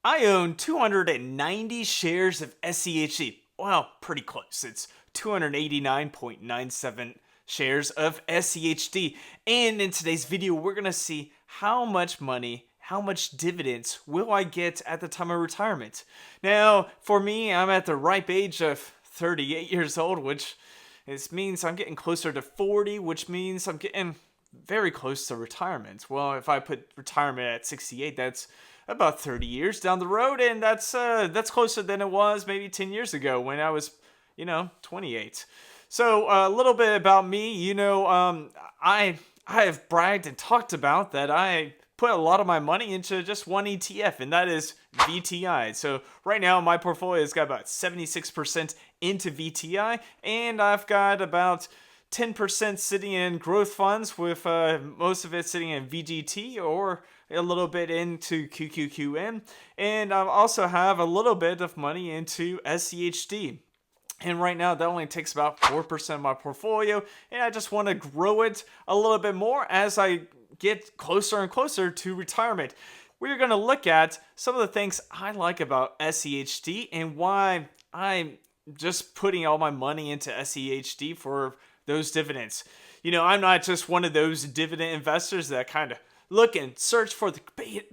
I own 290 shares of SCHD. Well, pretty close. It's 289.97 shares of SCHD. And in today's video, we're going to see how much money, how much dividends will I get at the time of retirement. Now, for me, I'm at the ripe age of 38 years old, which means I'm getting closer to 40, which means I'm getting very close to retirement. Well, if I put retirement at 68, that's about 30 years down the road, and that's closer than it was maybe 10 years ago when I was, 28. So a little bit about me, I have bragged and talked about that I put a lot of my money into just one ETF, and that is VTI. So right now my portfolio has got about 76% into VTI, and I've got about 10% sitting in growth funds, with most of it sitting in VGT or a little bit into QQQM. And I also have a little bit of money into SCHD. And right now, that only takes about 4% of my portfolio. And I just want to grow it a little bit more as I get closer and closer to retirement. We're going to look at some of the things I like about SCHD and why I'm just putting all my money into SCHD for those dividends. I'm not just one of those dividend investors that kind of look and search for the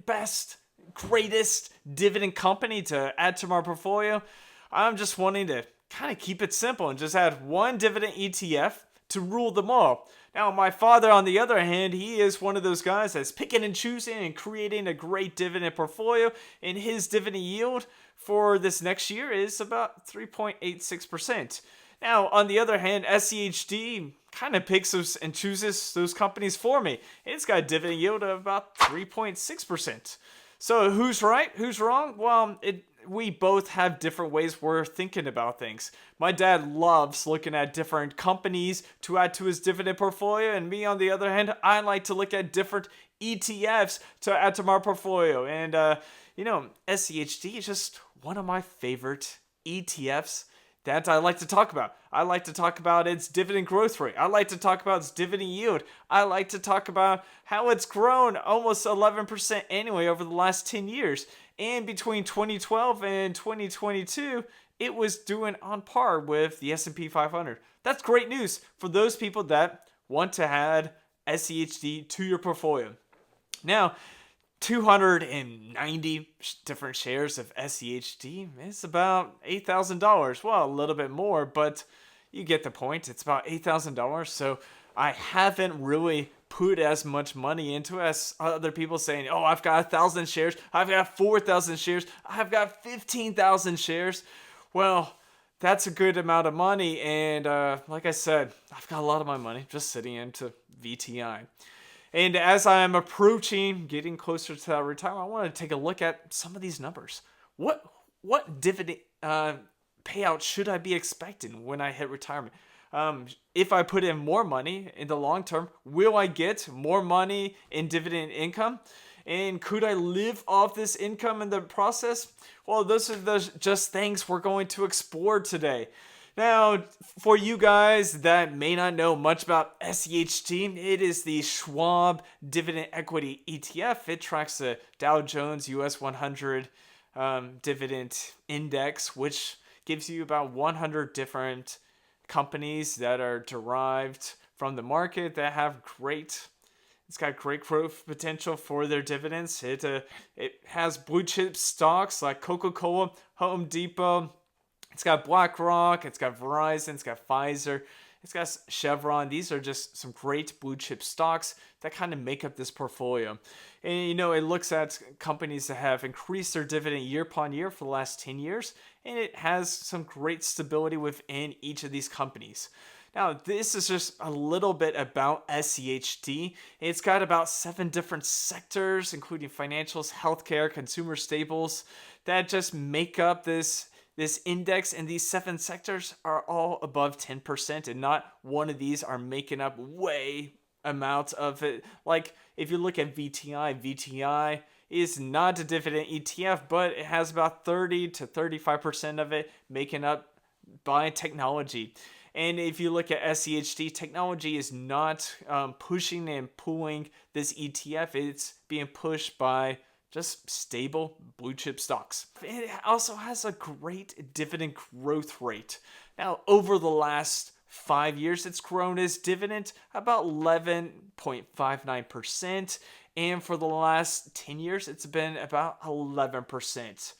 best, greatest dividend company to add to my portfolio. I'm just wanting to kind of keep it simple and just add one dividend ETF to rule them all. Now, my father, on the other hand, he is one of those guys that's picking and choosing and creating a great dividend portfolio, and his dividend yield for this next year is about 3.86%. Now, on the other hand, SCHD kind of picks those and chooses those companies for me. It's got a dividend yield of about 3.6%. So who's right? Who's wrong? Well, we both have different ways we're thinking about things. My dad loves looking at different companies to add to his dividend portfolio, and me, on the other hand, I like to look at different ETFs to add to my portfolio. And, SCHD is just one of my favorite ETFs that I like to talk about. I like to talk about its dividend growth rate. I like to talk about its dividend yield. I like to talk about how it's grown almost 11% annually over the last 10 years. And between 2012 and 2022, it was doing on par with the S&P 500. That's great news for those people that want to add SCHD to your portfolio. Now, 290 different shares of SCHD is about $8,000. Well, a little bit more, but you get the point. It's about $8,000. So I haven't really put as much money into it as other people saying, oh, I've got 1,000 shares, I've got 4,000 shares, I've got 15,000 shares. Well, that's a good amount of money. And like I said, I've got a lot of my money just sitting into VTI. And as I am approaching, getting closer to that retirement, I want to take a look at some of these numbers. What dividend payout should I be expecting when I hit retirement? If I put in more money in the long term, will I get more money in dividend income? And could I live off this income in the process? Well, those are just things we're going to explore today. Now, for you guys that may not know much about SCHD, it is the Schwab Dividend Equity ETF. It tracks the Dow Jones US 100 Dividend Index, which gives you about 100 different companies that are derived from the market that have it's got great growth potential for their dividends. It has blue chip stocks like Coca-Cola, Home Depot. It's got BlackRock, it's got Verizon, it's got Pfizer, it's got Chevron. These are just some great blue chip stocks that kind of make up this portfolio. And it looks at companies that have increased their dividend year upon year for the last 10 years, and it has some great stability within each of these companies. Now, this is just a little bit about SCHD. It's got about 7 different sectors, including financials, healthcare, consumer staples, that just make up this index, and these 7 sectors are all above 10%, and not one of these are making up way amounts of it. Like, if you look at VTI is not a dividend ETF, but it has about 30 to 35% of it making up by technology. And if you look at SCHD, technology is not pushing and pulling this ETF. It's being pushed by just stable blue chip stocks. It also has a great dividend growth rate. Now, over the last 5 years, it's grown its dividend about 11.59%. And for the last 10 years, it's been about 11%.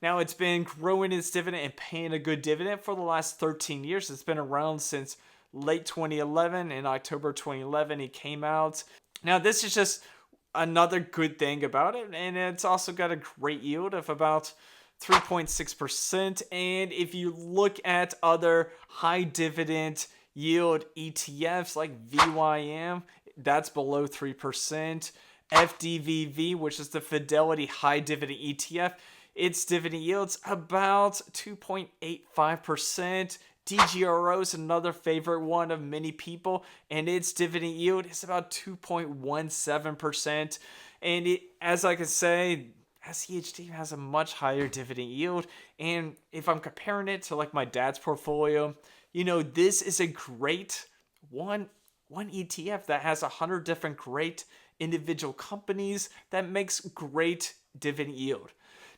Now, it's been growing its dividend and paying a good dividend for the last 13 years. It's been around since late 2011. In October 2011, it came out. Now, this is just another good thing about it, and it's also got a great yield of about 3.6%. And if you look at other high dividend yield ETFs like VYM, that's below 3%. FDVV, which is the Fidelity High Dividend ETF, its dividend yield's about 2.85%. DGRO is another favorite one of many people, and its dividend yield is about 2.17%. And it, as I can say, SCHD has a much higher dividend yield. And if I'm comparing it to like my dad's portfolio, this is a great one ETF that has 100 different great individual companies that makes great dividend yield.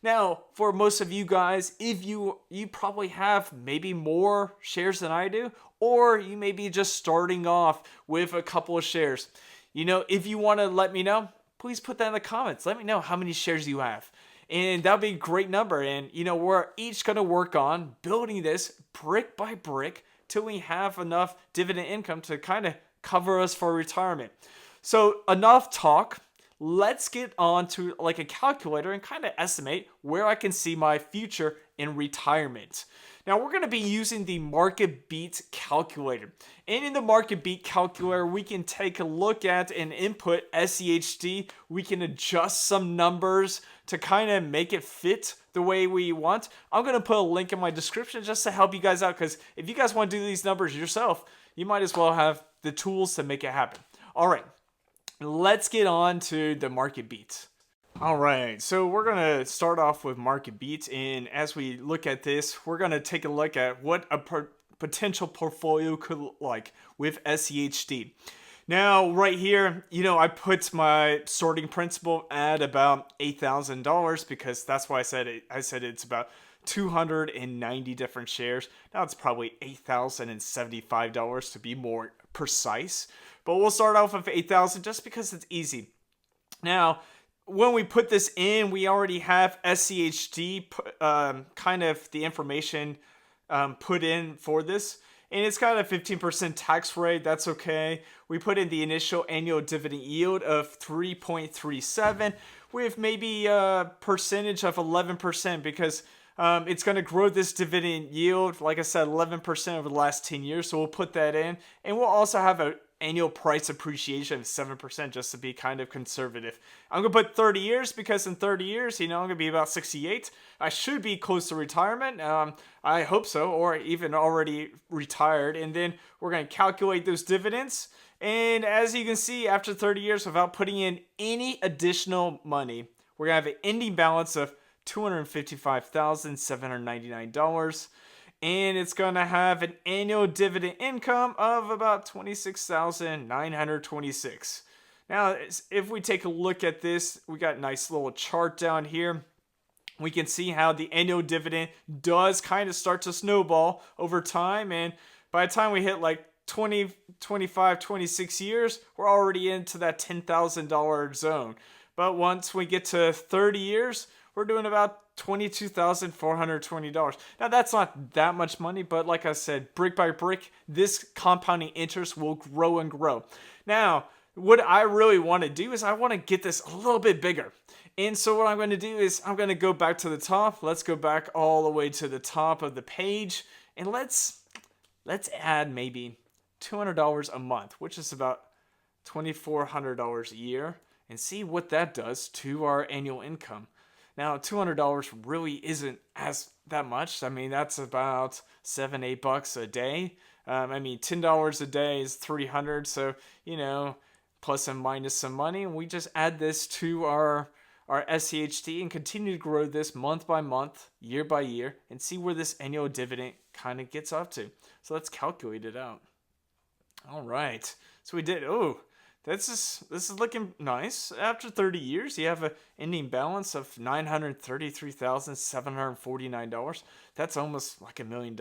Now, for most of you guys, if you probably have maybe more shares than I do, or you may be just starting off with a couple of shares. If you want to let me know, please put that in the comments. Let me know how many shares you have. And that'll be a great number. And, we're each going to work on building this brick by brick till we have enough dividend income to kind of cover us for retirement. So enough talk. Let's get on to like a calculator and kind of estimate where I can see my future in retirement. Now we're going to be using the Market Beat calculator. And in the Market Beat calculator, we can take a look at and input SCHD. We can adjust some numbers to kind of make it fit the way we want. I'm going to put a link in my description just to help you guys out, because if you guys want to do these numbers yourself, you might as well have the tools to make it happen. All right. Let's get on to the Market Beat. All right, so we're going to start off with Market Beat, and as we look at this, we're going to take a look at what a potential portfolio could look like with SCHD. Now, right here, I put my sorting principal at about $8,000 because that's why I said it's about 290 different shares. Now it's probably $8,075 to be more precise. But we'll start off with 8,000 just because it's easy. Now, when we put this in, we already have SCHD, kind of the information put in for this. And it's got a 15% tax rate. That's okay. We put in the initial annual dividend yield of 3.37 with maybe a percentage of 11% because it's going to grow this dividend yield, like I said, 11% over the last 10 years. So we'll put that in. And we'll also have an annual price appreciation of 7% just to be kind of conservative. I'm going to put 30 years because in 30 years, I'm going to be about 68. I should be close to retirement. I hope so, or even already retired. And then we're going to calculate those dividends. And as you can see, after 30 years, without putting in any additional money, we're going to have an ending balance of $255,799. And it's going to have an annual dividend income of about $26,926. Now, if we take a look at this, we got a nice little chart down here. We can see how the annual dividend does kind of start to snowball over time. And by the time we hit like 20, 25, 26 years, we're already into that $10,000 zone. But once we get to 30 years, we're doing about $22,420. Now, that's not that much money, but like I said, brick by brick, this compounding interest will grow and grow. Now, what I really want to do is I want to get this a little bit bigger. And so what I'm going to do is I'm going to go back to the top. Let's go back all the way to the top of the page. And let's add maybe $200 a month, which is about $2,400 a year, and see what that does to our annual income. Now, $200 really isn't that much. I mean, that's about $7-8 a day. $10 a day is $300. So, plus and minus some money. And we just add this to our SCHD and continue to grow this month by month, year by year, and see where this annual dividend kind of gets up to. So let's calculate it out. All right. So we did. Oh, this is looking nice. After 30 years, you have an ending balance of $933,749. That's almost like $1 million.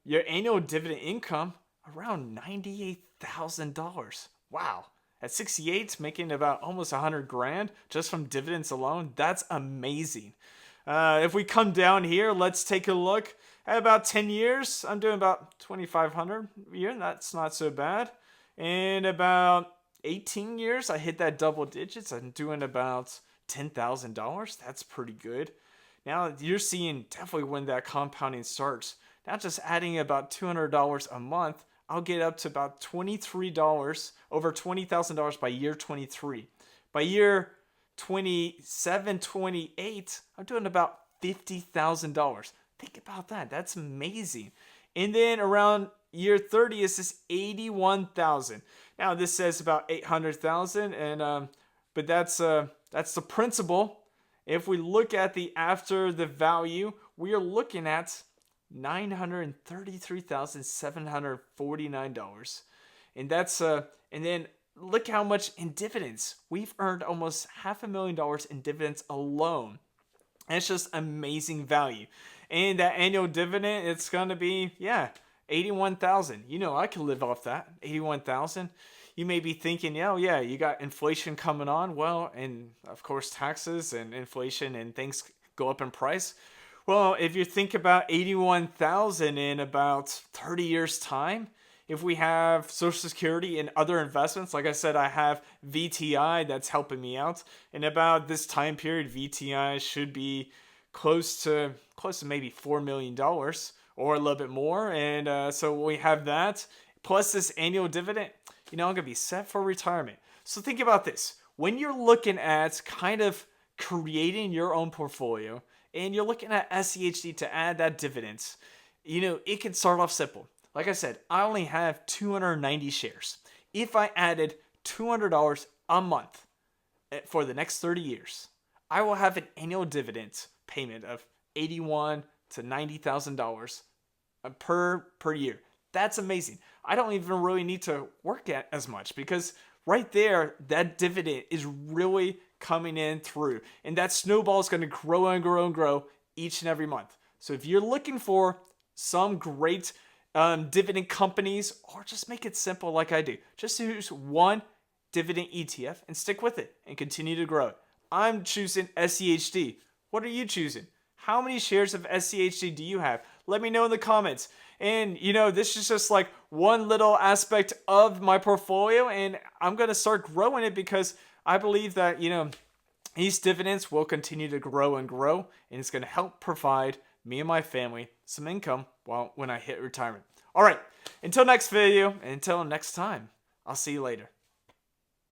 Your annual dividend income around $98,000. Wow. At 68, making about almost 100 grand just from dividends alone. That's amazing. If we come down here, let's take a look at about 10 years. I'm doing about 2,500 a year. That's not so bad. In about 18 years, I hit that double digits. I'm doing about $10,000. That's pretty good. Now you're seeing definitely when that compounding starts. Not just adding about $200 a month, I'll get up to about $23, over $20,000 by year 23. By year 27, 28, I'm doing about $50,000. Think about that. That's amazing. And then around year 30 is this 81,000. Now this says about 800,000, and but that's the principal. If we look at the after the value, we are looking at $933,749, and that's and then look how much in dividends we've earned, almost $500,000 in dividends alone. That's just amazing value. And that annual dividend, it's gonna be 81,000. You know, I can live off that 81,000. You may be thinking, oh yeah, you got inflation coming on. Well, and of course taxes and inflation and things go up in price. Well, if you think about 81,000 in about 30 years time, if we have Social Security and other investments, like I said, I have VTI that's helping me out. And about this time period, VTI should be close to maybe $4 million or a little bit more. And so we have that plus this annual dividend. You know, I'm gonna be set for retirement. So think about this: when you're looking at kind of creating your own portfolio, and you're looking at SCHD to add that dividends, you know, it can start off simple. Like I said, I only have 290 shares. If I added $200 a month for the next 30 years, I will have an annual dividend payment of $81,000 to $90,000 per year. That's amazing. I don't even really need to work at as much, because right there, that dividend is really coming in through. And that snowball is going to grow and grow and grow each and every month. So if you're looking for some great dividend companies, or just make it simple like I do, just use one dividend ETF and stick with it and continue to grow it. I'm choosing SCHD. What are you choosing? How many shares of SCHD do you have? Let me know in the comments. And, you know, this is just like one little aspect of my portfolio, and I'm going to start growing it because I believe that, you know, these dividends will continue to grow and grow, and it's going to help provide me and my family some income when I hit retirement. All right, until next video, and until next time, I'll see you later.